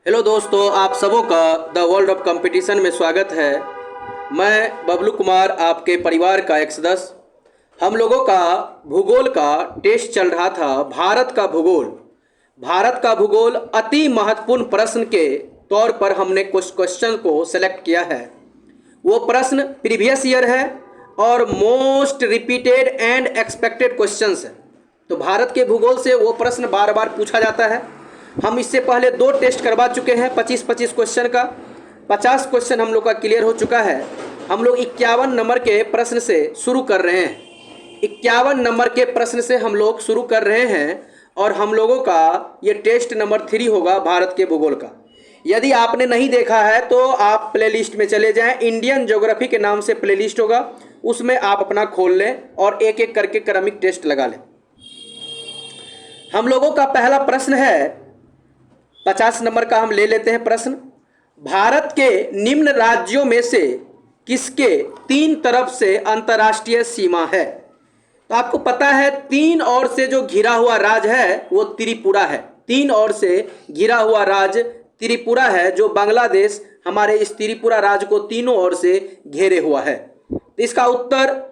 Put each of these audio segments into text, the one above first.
Hello दोस्तों, आप सबों का द वर्ल्ड ऑफ कंपटीशन में स्वागत है। मैं बबलू कुमार, आपके परिवार का एक सदस्य। हम लोगों का भूगोल का टेस्ट चल रहा था। भारत का भूगोल अति महत्वपूर्ण प्रश्न के तौर पर हमने कुछ क्वेश्चन को सेलेक्ट किया है। वो प्रश्न प्रीवियस ईयर है और most repeated and expected questions है। तो भारत के भूगोल से वो प्रश्न बार बार पूछा जाता है। हम इससे पहले 2 टेस्ट करवा चुके हैं 25-25 क्वेश्चन का। 50 क्वेश्चन हम लोग का क्लियर हो चुका है। हम लोग 51 नंबर के प्रश्न से शुरू कर रहे हैं। 51 नंबर के प्रश्न से हम लोग शुरू कर रहे हैं और हम लोगों का ये टेस्ट नंबर 3 होगा भारत के भूगोल का। यदि आपने नहीं देखा है तो आप प्लेलिस्ट में चले जाएं। इंडियन ज्योग्राफी के नाम से प्लेलिस्ट होगा, उसमें आप अपना खोल लें और एक एक करके क्रमिक टेस्ट लगा लें। हम लोगों का पहला प्रश्न है 50 नंबर का। हम ले लेते हैं प्रश्न। भारत के निम्न राज्यों में से किसके 3 तरफ से अंतर्राष्ट्रीय सीमा है? तो आपको पता है 3 ओर से जो घिरा हुआ राज्य है वो त्रिपुरा है। 3 ओर से घिरा हुआ राज्य त्रिपुरा है, जो बांग्लादेश हमारे इस त्रिपुरा राज्य को तीनों ओर से घेरे हुआ है। तो इसका उत्तर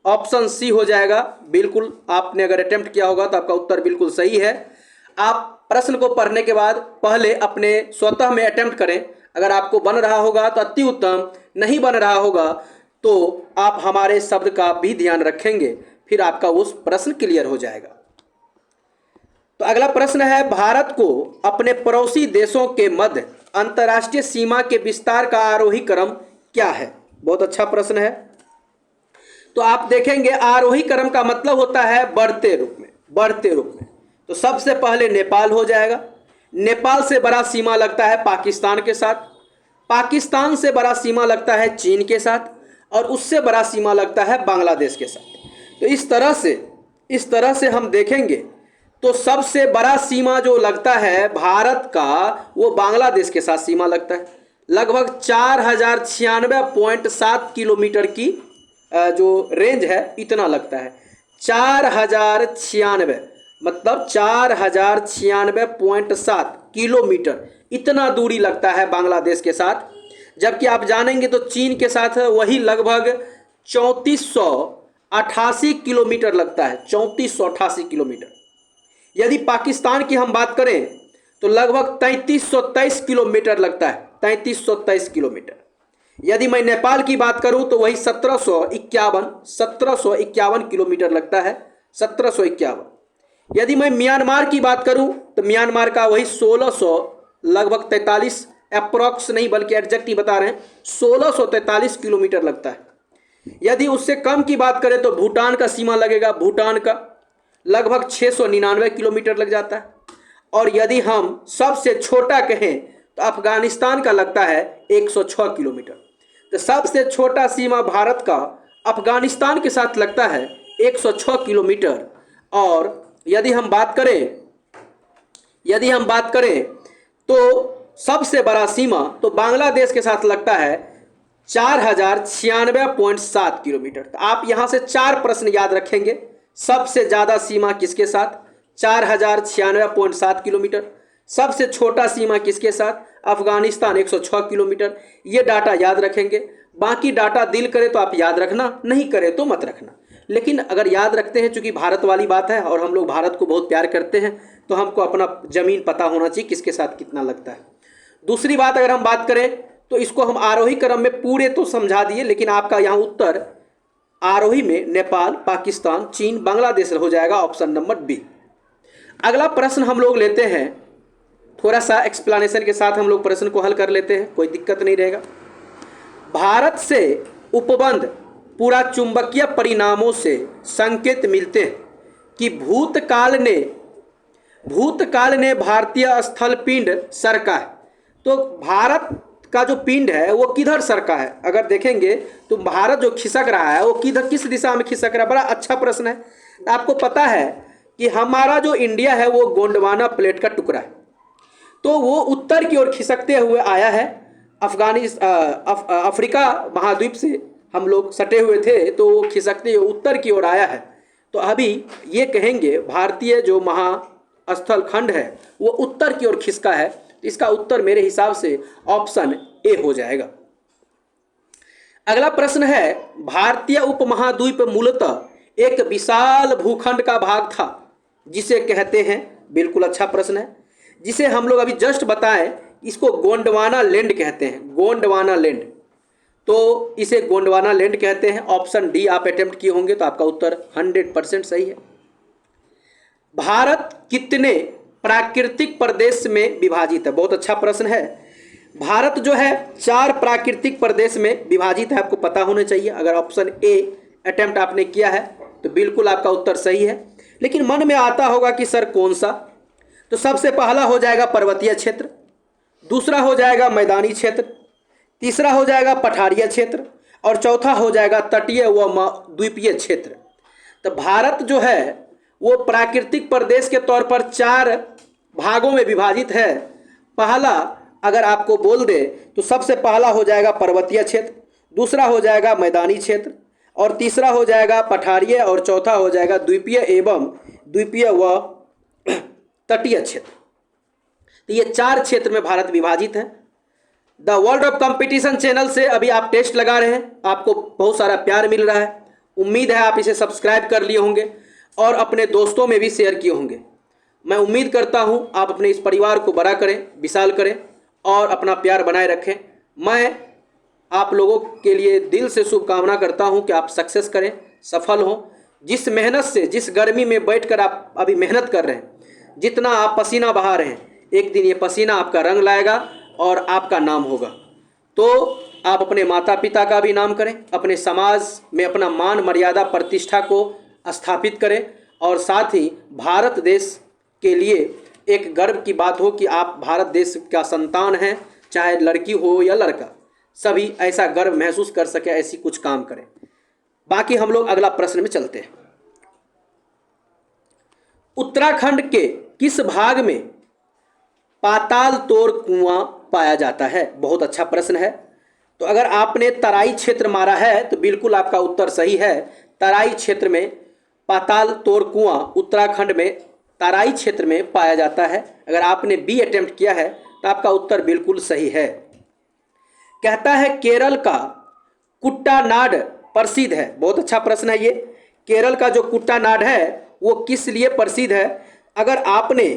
ऑप्शन सी हो जाएगा। बिल्कुल, आपने अगर अटेम्प्ट किया होगा तो आपका उत्तर बिल्कुल सही है। आप प्रश्न को पढ़ने के बाद पहले अपने स्वतः में अटेम्प्ट करें। अगर आपको बन रहा होगा तो अति उत्तम, नहीं बन रहा होगा तो आप हमारे शब्द का भी ध्यान रखेंगे, फिर आपका उस प्रश्न क्लियर हो जाएगा। तो अगला प्रश्न है, भारत को अपने पड़ोसी देशों के मध्य अंतर्राष्ट्रीय सीमा के विस्तार का आरोही क्रम क्या है? बहुत अच्छा प्रश्न है। तो आप देखेंगे आरोही क्रम का मतलब होता है बढ़ते रूप में। तो सबसे पहले नेपाल हो जाएगा। नेपाल से बड़ा सीमा लगता है पाकिस्तान के साथ। पाकिस्तान से बड़ा सीमा लगता है चीन के साथ और उससे बड़ा सीमा लगता है बांग्लादेश के साथ। तो इस तरह से हम देखेंगे तो सबसे बड़ा सीमा जो लगता है भारत का वो बांग्लादेश के साथ सीमा लगता है। लगभग 4096.7 किलोमीटर की जो रेंज है इतना लगता है। 4096 मतलब 4096.7 किलोमीटर इतना दूरी लगता है बांग्लादेश के साथ। जबकि आप जानेंगे तो चीन के साथ वही लगभग 3488 किलोमीटर लगता है। 3488 किलोमीटर। यदि पाकिस्तान की हम बात करें तो लगभग 3323 किलोमीटर लगता है। 3323 किलोमीटर। यदि मैं नेपाल की बात करूं तो वही 1751 किलोमीटर लगता है। 1751। यदि मैं म्यांमार की बात करूं तो म्यांमार का वही 1600 लगभग 43 अप्रॉक्स नहीं बल्कि एग्जैक्ट ही बता रहे हैं 1643 किलोमीटर लगता है। यदि उससे कम की बात करें तो भूटान का सीमा लगेगा। भूटान का लगभग 699 किलोमीटर लग जाता है। और यदि हम सबसे छोटा कहें तो अफगानिस्तान का लगता है 106 किलोमीटर। तो सबसे छोटा सीमा भारत का अफगानिस्तान के साथ लगता है 106 किलोमीटर। और यदि हम बात करें तो सबसे बड़ा सीमा तो बांग्लादेश के साथ लगता है 4096.7 किलोमीटर। तो आप यहां से 4 प्रश्न याद रखेंगे। सबसे ज़्यादा सीमा किसके साथ? 4096.7 किलोमीटर। सबसे छोटा सीमा किसके साथ? अफगानिस्तान 106 किलोमीटर। ये डाटा याद रखेंगे। बाकी डाटा दिल करे तो आप याद रखना, नहीं करे तो मत रखना। लेकिन अगर याद रखते हैं, चूंकि भारत वाली बात है और हम लोग भारत को बहुत प्यार करते हैं, तो हमको अपना ज़मीन पता होना चाहिए किसके साथ कितना लगता है। दूसरी बात, अगर हम बात करें तो इसको हम आरोही क्रम में पूरे तो समझा दिए, लेकिन आपका यहाँ उत्तर आरोही में नेपाल, पाकिस्तान, चीन, बांग्लादेश हो जाएगा। Option number B. अगला प्रश्न हम लोग लेते हैं, थोड़ा सा एक्सप्लेनेशन के साथ हम लोग प्रश्न को हल कर लेते हैं, कोई दिक्कत नहीं रहेगा। भारत से उपबंध पूरा चुंबकीय परिणामों से संकेत मिलते हैं कि भूतकाल ने भारतीय स्थल पिंड सरका है। तो भारत का जो पिंड है वो किधर सरका है? अगर देखेंगे तो भारत जो खिसक रहा है वो किस दिशा में खिसक रहा है? बड़ा अच्छा प्रश्न है। आपको पता है कि हमारा जो इंडिया है वो गोंडवाना प्लेट का टुकड़ा है। तो वो उत्तर की ओर खिसकते हुए आया है। अफ्रीका महाद्वीप से हम लोग सटे हुए थे, तो वो खिसकते हुए उत्तर की ओर आया है। तो अभी ये कहेंगे भारतीय जो महास्थल खंड है वो उत्तर की ओर खिसका है। इसका उत्तर मेरे हिसाब से ऑप्शन ए हो जाएगा। अगला प्रश्न है, भारतीय उपमहाद्वीप मूलतः एक विशाल भूखंड का भाग था जिसे कहते हैं, बिल्कुल अच्छा प्रश्न है, जिसे हम लोग अभी जस्ट बताएं, इसको गोंडवाना लैंड कहते हैं, गोंडवाना लैंड। तो इसे गोंडवाना लैंड कहते हैं। ऑप्शन डी आप अटेम्प्ट किए होंगे तो आपका उत्तर 100% सही है। भारत कितने प्राकृतिक प्रदेश में विभाजित है? बहुत अच्छा प्रश्न है। भारत जो है 4 प्राकृतिक प्रदेश में विभाजित है, आपको पता होना चाहिए। अगर ऑप्शन ए अटेम्प्ट आपने किया है तो बिल्कुल आपका उत्तर सही है। लेकिन मन में आता होगा कि सर कौन सा? तो सबसे पहला हो जाएगा पर्वतीय क्षेत्र, दूसरा हो जाएगा मैदानी क्षेत्र, तीसरा हो जाएगा पठारिया क्षेत्र और चौथा हो जाएगा तटीय व द्वीपीय क्षेत्र। तो भारत जो है वो प्राकृतिक प्रदेश के तौर पर 4 भागों में विभाजित है। पहला अगर आपको बोल दे तो सबसे पहला हो जाएगा पर्वतीय क्षेत्र, दूसरा हो जाएगा मैदानी क्षेत्र और तीसरा हो जाएगा पठारिया और चौथा हो जाएगा द्वीपीय व तटीय क्षेत्र। तो ये 4 क्षेत्र में भारत विभाजित है। The world of competition channel से अभी आप टेस्ट लगा रहे हैं, आपको बहुत सारा प्यार मिल रहा है। उम्मीद है आप इसे सब्सक्राइब कर लिए होंगे और अपने दोस्तों में भी शेयर किए होंगे। मैं उम्मीद करता हूं आप अपने इस परिवार को बड़ा करें, विशाल करें और अपना प्यार बनाए रखें। मैं आप लोगों के लिए दिल से शुभकामना करता हूं कि आप सक्सेस करें, सफल हों। जिस मेहनत से, जिस गर्मी में बैठकर आप अभी मेहनत कर रहे हैं, जितना आप पसीना बहा रहे हैं, एक दिन ये पसीना आपका रंग लाएगा और आपका नाम होगा। तो आप अपने माता पिता का भी नाम करें, अपने समाज में अपना मान मर्यादा प्रतिष्ठा को स्थापित करें और साथ ही भारत देश के लिए एक गर्व की बात हो कि आप भारत देश का संतान हैं, चाहे लड़की हो या लड़का, सभी ऐसा गर्व महसूस कर सके, ऐसी कुछ काम करें। बाकी हम लोग अगला प्रश्न में चलते हैं। उत्तराखंड के किस भाग में पाताल तोड़ कुआं पाया जाता है? बहुत अच्छा प्रश्न है। तो अगर आपने तराई क्षेत्र मारा है तो बिल्कुल आपका उत्तर सही है। तराई क्षेत्र में पाताल तोड़ कुआं उत्तराखंड में तराई क्षेत्र में पाया जाता है। अगर आपने बी अटेम्प्ट किया है तो आपका उत्तर बिल्कुल सही है। कहता है केरल का कुट्टानाड प्रसिद्ध है। बहुत अच्छा प्रश्न है ये। केरल का जो कुट्टानाड है वो किस लिए प्रसिद्ध है? अगर आपने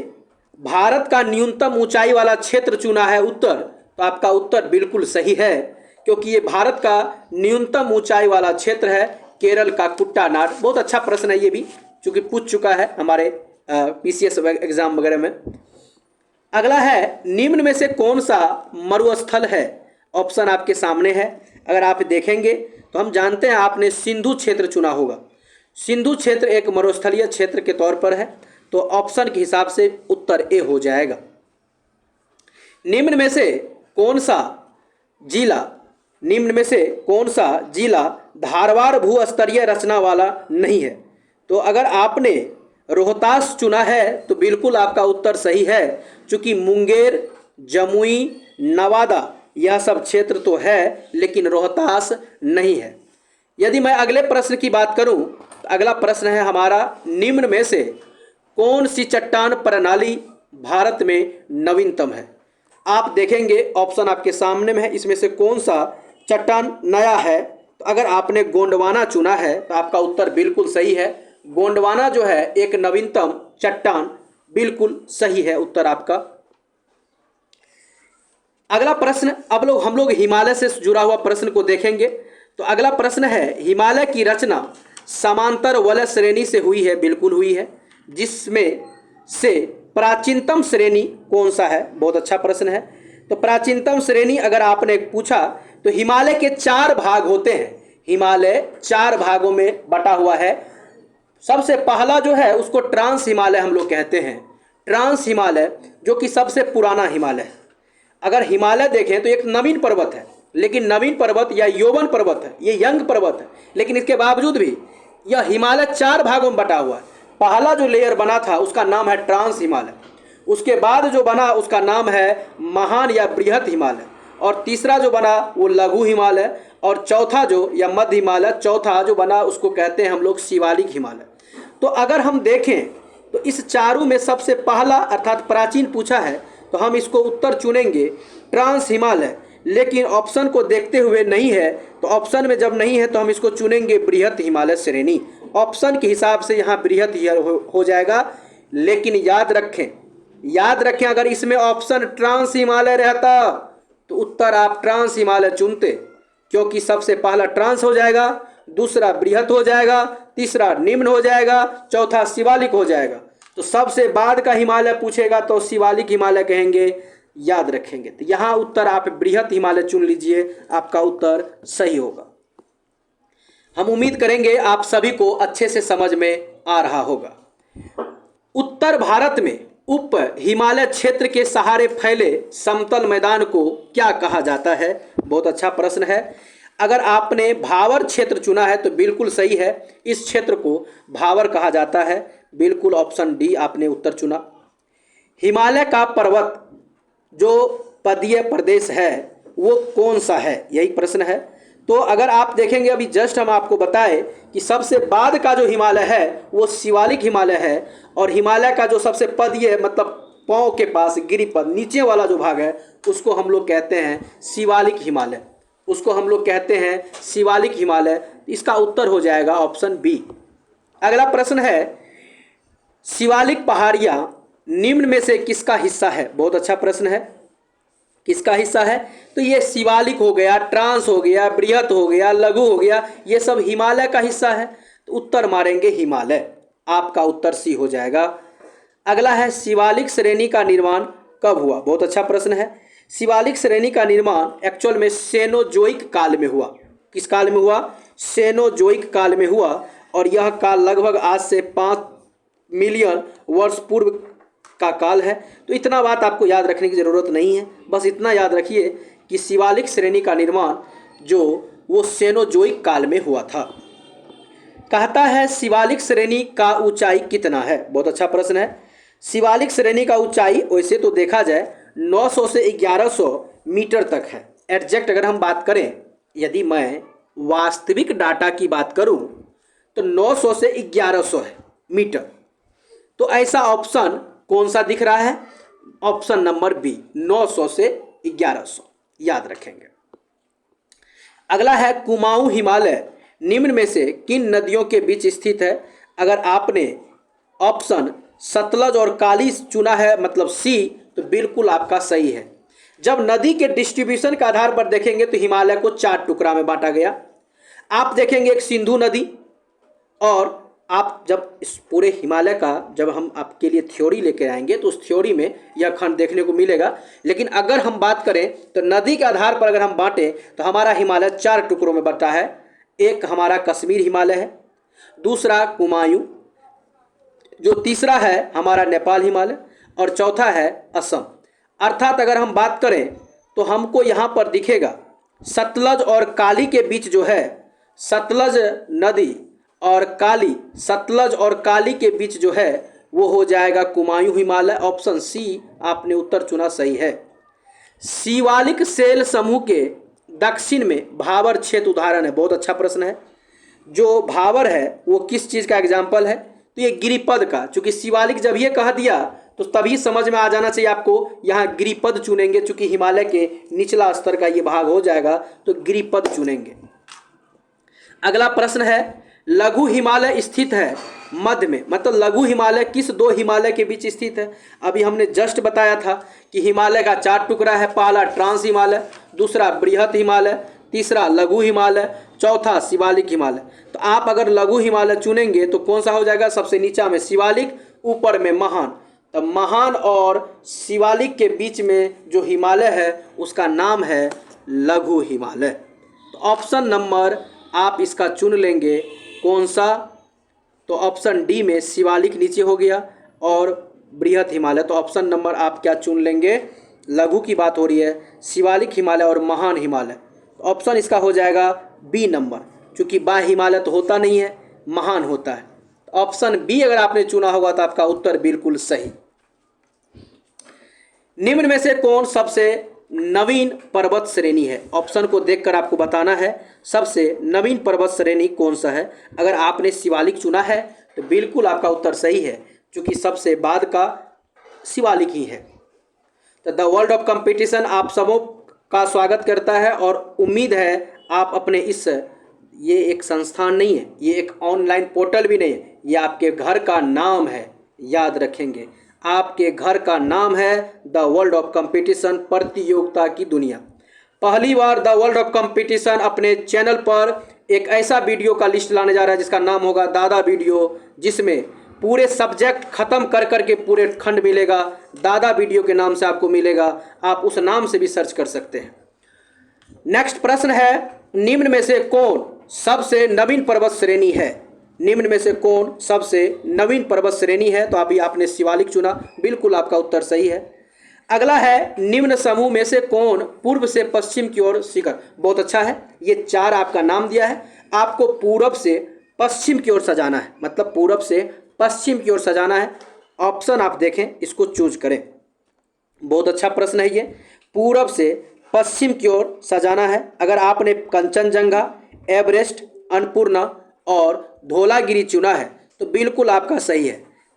भारत का न्यूनतम ऊंचाई वाला क्षेत्र चुना है उत्तर, तो आपका उत्तर बिल्कुल सही है, क्योंकि ये भारत का न्यूनतम ऊंचाई वाला क्षेत्र है, केरल का कुट्टानाड। बहुत अच्छा प्रश्न है ये भी, चूँकि पूछ चुका है हमारे PCS एग्जाम वगैरह में। अगला है, निम्न में से कौन सा मरुस्थल है? ऑप्शन आपके सामने है। अगर आप देखेंगे तो हम जानते हैं आपने सिंधु क्षेत्र चुना होगा। सिंधु क्षेत्र एक मरुस्थलीय क्षेत्र के तौर पर है, तो ऑप्शन के हिसाब से उत्तर ए हो जाएगा। निम्न में से कौन सा जिला धारवाड़ भूस्तरीय रचना वाला नहीं है? तो अगर आपने रोहतास चुना है तो बिल्कुल आपका उत्तर सही है, क्योंकि मुंगेर, जमुई, नवादा यह सब क्षेत्र तो है लेकिन रोहतास नहीं है। यदि मैं अगले प्रश्न की बात करूं तो अगला प्रश्न है हमारा, निम्न में से कौन सी चट्टान प्रणाली भारत में नवीनतम है? आप देखेंगे ऑप्शन आपके सामने में है, इसमें से कौन सा चट्टान नया है? तो अगर आपने गोंडवाना चुना है तो आपका उत्तर बिल्कुल सही है। गोंडवाना जो है एक नवीनतम चट्टान, बिल्कुल सही है उत्तर आपका। अगला प्रश्न, अब हम लोग हिमालय से जुड़ा हुआ प्रश्न को देखेंगे। तो अगला प्रश्न है, हिमालय की रचना समांतर वलय श्रेणी से हुई है? बिल्कुल हुई है। जिसमें से प्राचीनतम श्रेणी कौन सा है? बहुत अच्छा प्रश्न है। तो प्राचीनतम श्रेणी अगर आपने पूछा तो हिमालय के 4 भाग होते हैं। हिमालय 4 भागों में बटा हुआ है। सबसे पहला जो है उसको ट्रांस हिमालय हम लोग कहते हैं। ट्रांस हिमालय जो कि सबसे पुराना हिमालय है। अगर हिमालय देखें तो एक नवीन पर्वत है, लेकिन नवीन पर्वत या यौवन पर्वत है, ये यंग पर्वत है, लेकिन इसके बावजूद भी यह हिमालय 4 भागों में बटा हुआ है। पहला जो लेयर बना था उसका नाम है ट्रांस हिमालय, उसके बाद जो बना उसका नाम है महान या बृहत हिमालय, और तीसरा जो बना वो लघु हिमालय, और चौथा जो या मध्य हिमालय, चौथा जो बना उसको कहते हैं हम लोग शिवालिक हिमालय। तो अगर हम देखें तो इस चारों में सबसे पहला अर्थात प्राचीन पूछा है तो हम इसको उत्तर चुनेंगे ट्रांस हिमालय। लेकिन ऑप्शन को देखते हुए नहीं है, तो ऑप्शन में जब नहीं है तो हम इसको चुनेंगे बृहत हिमालय श्रेणी। ऑप्शन के हिसाब से यहाँ बृहत ही हो जाएगा। लेकिन याद रखें अगर इसमें ऑप्शन ट्रांस हिमालय रहता तो उत्तर आप ट्रांस हिमालय चुनते, क्योंकि सबसे पहला ट्रांस हो जाएगा, दूसरा बृहत हो जाएगा, तीसरा निम्न हो जाएगा, चौथा शिवालिक हो जाएगा। तो सबसे बाद का हिमालय पूछेगा तो शिवालिक हिमालय कहेंगे, याद रखेंगे। तो यहाँ उत्तर आप बृहत हिमालय चुन लीजिए, आपका उत्तर सही होगा। हम उम्मीद करेंगे आप सभी को अच्छे से समझ में आ रहा होगा। उत्तर भारत में उप हिमालय क्षेत्र के सहारे फैले समतल मैदान को क्या कहा जाता है? बहुत अच्छा प्रश्न है। अगर आपने भावर क्षेत्र चुना है तो बिल्कुल सही है, इस क्षेत्र को भावर कहा जाता है। बिल्कुल ऑप्शन डी आपने उत्तर चुना। हिमालय का पर्वत जो पदीय प्रदेश है वो कौन सा है, यही प्रश्न है। तो अगर आप देखेंगे अभी जस्ट हम आपको बताएं कि सबसे बाद का जो हिमालय है वो शिवालिक हिमालय है, और हिमालय का जो सबसे पदीय मतलब पांव के पास गिरिपद नीचे वाला जो भाग है उसको हम लोग कहते हैं शिवालिक हिमालय, उसको हम लोग कहते हैं शिवालिक हिमालय। इसका उत्तर हो जाएगा ऑप्शन बी। अगला प्रश्न है, शिवालिक पहाड़ियाँ निम्न में से किसका हिस्सा है? बहुत अच्छा प्रश्न है, किसका हिस्सा है? तो ये शिवालिक हो गया, ट्रांस हो गया, बृहत हो गया, लघु हो गया, ये सब हिमालय का हिस्सा है। तो उत्तर मारेंगे हिमालय, आपका उत्तर सी हो जाएगा। अगला है, शिवालिक श्रेणी का निर्माण कब हुआ? बहुत अच्छा प्रश्न है। शिवालिक श्रेणी का निर्माण एक्चुअल में सेनोजोइक काल में हुआ। किस काल में हुआ? सेनोजोइक काल में हुआ, और यह काल लगभग आज से 5 मिलियन वर्ष पूर्व का काल है। तो इतना बात आपको याद रखने की ज़रूरत नहीं है, बस इतना याद रखिए कि शिवालिक श्रेणी का निर्माण जो वो सेनोजोइक काल में हुआ था। कहता है शिवालिक श्रेणी का ऊंचाई कितना है? बहुत अच्छा प्रश्न है। शिवालिक श्रेणी का ऊंचाई वैसे तो देखा जाए 900 से 1100 मीटर तक है। एग्जैक्ट अगर हम बात करें, यदि मैं वास्तविक डाटा की बात करूं तो 900 से 1100 है मीटर। तो ऐसा ऑप्शन कौन सा दिख रहा है? ऑप्शन नंबर बी, 900 से 1100, याद रखेंगे। अगला है, कुमाऊं हिमालय निम्न में से किन नदियों के बीच स्थित है? अगर आपने ऑप्शन सतलज और काली चुना है मतलब सी, तो बिल्कुल आपका सही है। जब नदी के डिस्ट्रीब्यूशन के आधार पर देखेंगे तो हिमालय को 4 टुकड़ा में बांटा गया। आप देखेंगे एक सिंधु नदी, और आप जब इस पूरे हिमालय का जब हम आपके लिए थ्योरी लेके आएंगे तो उस थ्योरी में यह खंड देखने को मिलेगा। लेकिन अगर हम बात करें तो नदी के आधार पर अगर हम बांटें तो हमारा हिमालय 4 टुकड़ों में बंटा है। एक हमारा कश्मीर हिमालय है, दूसरा कुमायूं, जो तीसरा है हमारा नेपाल हिमालय, और चौथा है असम। अर्थात अगर हम बात करें तो हमको यहाँ पर दिखेगा सतलज और काली के बीच जो है, सतलज नदी और काली, सतलज और काली के बीच जो है वो हो जाएगा कुमायूं हिमालय। ऑप्शन सी आपने उत्तर चुना, सही है। शिवालिक सेल समूह के दक्षिण में भावर क्षेत्र उदाहरण है। बहुत अच्छा प्रश्न है। जो भावर है वो किस चीज़ का एग्जाम्पल है? तो ये गिरिपद का। चूंकि शिवालिक जब ये कह दिया तो तभी समझ में आ जाना चाहिए आपको, यहाँ गिरिपद चुनेंगे। चूंकि हिमालय के निचला स्तर का ये भाग हो जाएगा तो गिरिपद चुनेंगे। अगला प्रश्न है, लघु हिमालय स्थित है मध्य में, मतलब लघु हिमालय किस 2 हिमालय के बीच स्थित है? अभी हमने जस्ट बताया था कि हिमालय का 4 टुकड़ा है। पहला ट्रांस हिमालय, दूसरा बृहत हिमालय, तीसरा लघु हिमालय, चौथा शिवालिक हिमालय। तो आप अगर लघु हिमालय चुनेंगे तो कौन सा हो जाएगा? सबसे नीचा में शिवालिक, ऊपर में महान। तो महान और शिवालिक के बीच में जो हिमालय है उसका नाम है लघु हिमालय। तो ऑप्शन नंबर आप इसका चुन लेंगे, कौन सा? तो ऑप्शन डी में शिवालिक नीचे हो गया और बृहत हिमालय। तो ऑप्शन नंबर आप क्या चुन लेंगे? लघु की बात हो रही है, शिवालिक हिमालय और महान हिमालय। तो ऑप्शन इसका हो जाएगा बी नंबर, क्योंकि बाह्य हिमालय तो होता नहीं है, महान होता है। ऑप्शन बी अगर आपने चुना होगा तो आपका उत्तर बिल्कुल सही। निम्न में से कौन सबसे नवीन पर्वत श्रेणी है? ऑप्शन को देखकर आपको बताना है सबसे नवीन पर्वत श्रेणी कौन सा है। अगर आपने शिवालिक चुना है तो बिल्कुल आपका उत्तर सही है, क्योंकि सबसे बाद का शिवालिक ही है। तो द वर्ल्ड ऑफ कंपटीशन आप सबों का स्वागत करता है और उम्मीद है आप अपने इस, ये एक संस्थान नहीं है, ये एक ऑनलाइन पोर्टल भी नहीं है, ये आपके घर का नाम है, याद रखेंगे। आपके घर का नाम है द वर्ल्ड ऑफ कंपटीशन, प्रतियोगिता की दुनिया। पहली बार द वर्ल्ड ऑफ कंपटीशन अपने चैनल पर एक ऐसा वीडियो का लिस्ट लाने जा रहा है जिसका नाम होगा दादा वीडियो, जिसमें पूरे सब्जेक्ट खत्म कर करके पूरे खंड मिलेगा। दादा वीडियो के नाम से आपको मिलेगा, आप उस नाम से भी सर्च कर सकते हैं। नेक्स्ट प्रश्न है, निम्न में से कौन सबसे नवीन पर्वत श्रेणी है? निम्न में से कौन सबसे नवीन पर्वत श्रेणी है? तो अभी आपने शिवालिक चुना, बिल्कुल आपका उत्तर सही है। अगला है, निम्न समूह में से कौन पूर्व से पश्चिम की ओर शिखर? बहुत अच्छा है, ये 4 आपका नाम दिया है, आपको पूर्व से पश्चिम की ओर सजाना है, मतलब पूर्व से पश्चिम की ओर सजाना है। ऑप्शन आप देखें, इसको चूज करें। बहुत अच्छा प्रश्न है ये, पूर्व से पश्चिम की ओर सजाना है। अगर आपने कंचनजंगा, एवरेस्ट, अन्नपूर्णा और धौलागिरी चुना है तो बिल्कुल आपका सही है।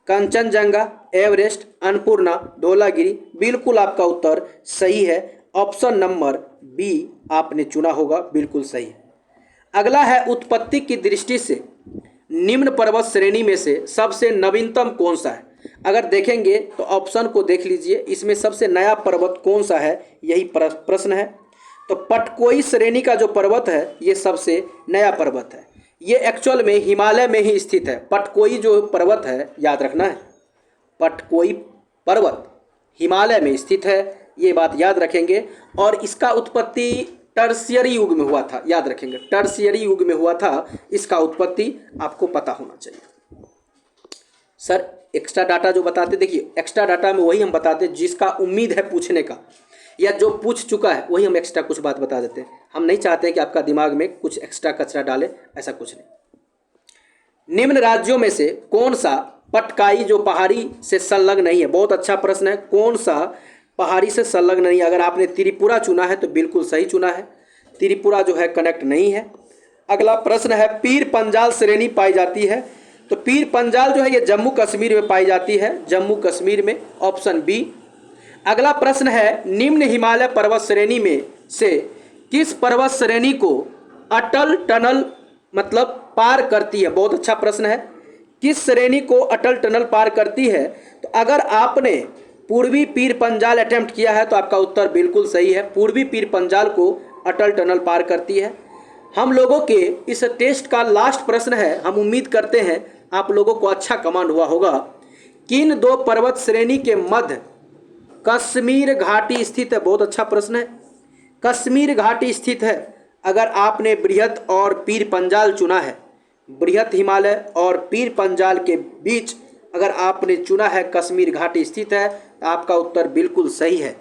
कंचनजंगा, एवरेस्ट, अन्नपूर्णा, धौलागिरी, बिल्कुल आपका उत्तर सही है। ऑप्शन नंबर बी आपने चुना होगा, बिल्कुल सही है। अगला है, उत्पत्ति की दृष्टि से निम्न पर्वत श्रेणी में से सबसे नवीनतम कौन सा है? अगर देखेंगे तो ऑप्शन को देख लीजिए, इसमें सबसे नया पर्वत कौन सा है, यही प्रश्न है। तो पटकोई श्रेणी का जो पर्वत है ये सबसे नया पर्वत है। ये एक्चुअल में हिमालय में ही स्थित है। पटकोई जो पर्वत है, याद रखना है, पटकोई पर्वत हिमालय में स्थित है, ये बात याद रखेंगे। और इसका उत्पत्ति टर्शियरी युग में हुआ था, याद रखेंगे, टर्शियरी युग में हुआ था इसका उत्पत्ति, आपको पता होना चाहिए। सर एक्स्ट्रा डाटा जो बताते, देखिए एक्स्ट्रा डाटा में वही हम बताते जिसका उम्मीद है पूछने का, या जो पूछ चुका है वही हम एक्स्ट्रा कुछ बात बता देते हैं। हम नहीं चाहते कि आपका दिमाग में कुछ एक्स्ट्रा कचरा डाले, ऐसा कुछ नहीं। निम्न राज्यों में से कौन सा पटकाई जो पहाड़ी से संलग्न नहीं है? बहुत अच्छा प्रश्न है, कौन सा पहाड़ी से संलग्न नहीं है? अगर आपने त्रिपुरा चुना है तो बिल्कुल सही चुना है, त्रिपुरा जो है कनेक्ट नहीं है। अगला प्रश्न है, पीर पंजाल श्रेणी पाई जाती है? तो पीर पंजाल जो है ये जम्मू कश्मीर में पाई जाती है, जम्मू कश्मीर में, ऑप्शन बी। अगला प्रश्न है, निम्न हिमालय पर्वत श्रेणी में से किस पर्वत श्रेणी को अटल टनल मतलब पार करती है? बहुत अच्छा प्रश्न है, किस श्रेणी को अटल टनल पार करती है? तो अगर आपने पूर्वी पीर पंजाल अटेम्प्ट किया है तो आपका उत्तर बिल्कुल सही है, पूर्वी पीर पंजाल को अटल टनल पार करती है। हम लोगों के इस टेस्ट का लास्ट प्रश्न है, हम उम्मीद करते हैं आप लोगों को अच्छा कमांड हुआ होगा। किन 2 पर्वत श्रेणी के मध्य कश्मीर घाटी स्थित है? बहुत अच्छा प्रश्न है, कश्मीर घाटी स्थित है। अगर आपने बृहत और पीर पंजाल चुना है, बृहत हिमालय और पीर पंजाल के बीच अगर आपने चुना है कश्मीर घाटी स्थित है, तो आपका उत्तर बिल्कुल सही है।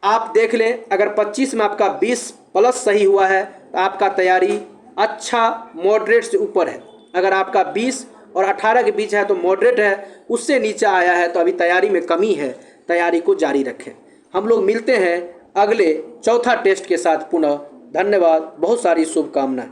आप देख लें, अगर 25 में आपका 20 प्लस सही हुआ है तो आपका तैयारी अच्छा मॉडरेट से ऊपर है। अगर आपका 20 और 18 के बीच है तो मॉडरेट है, उससे नीचे आया है तो अभी तैयारी में कमी है, तैयारी को जारी रखें। हम लोग मिलते हैं अगले चौथा टेस्ट के साथ पुनः। धन्यवाद, बहुत सारी शुभकामनाएं।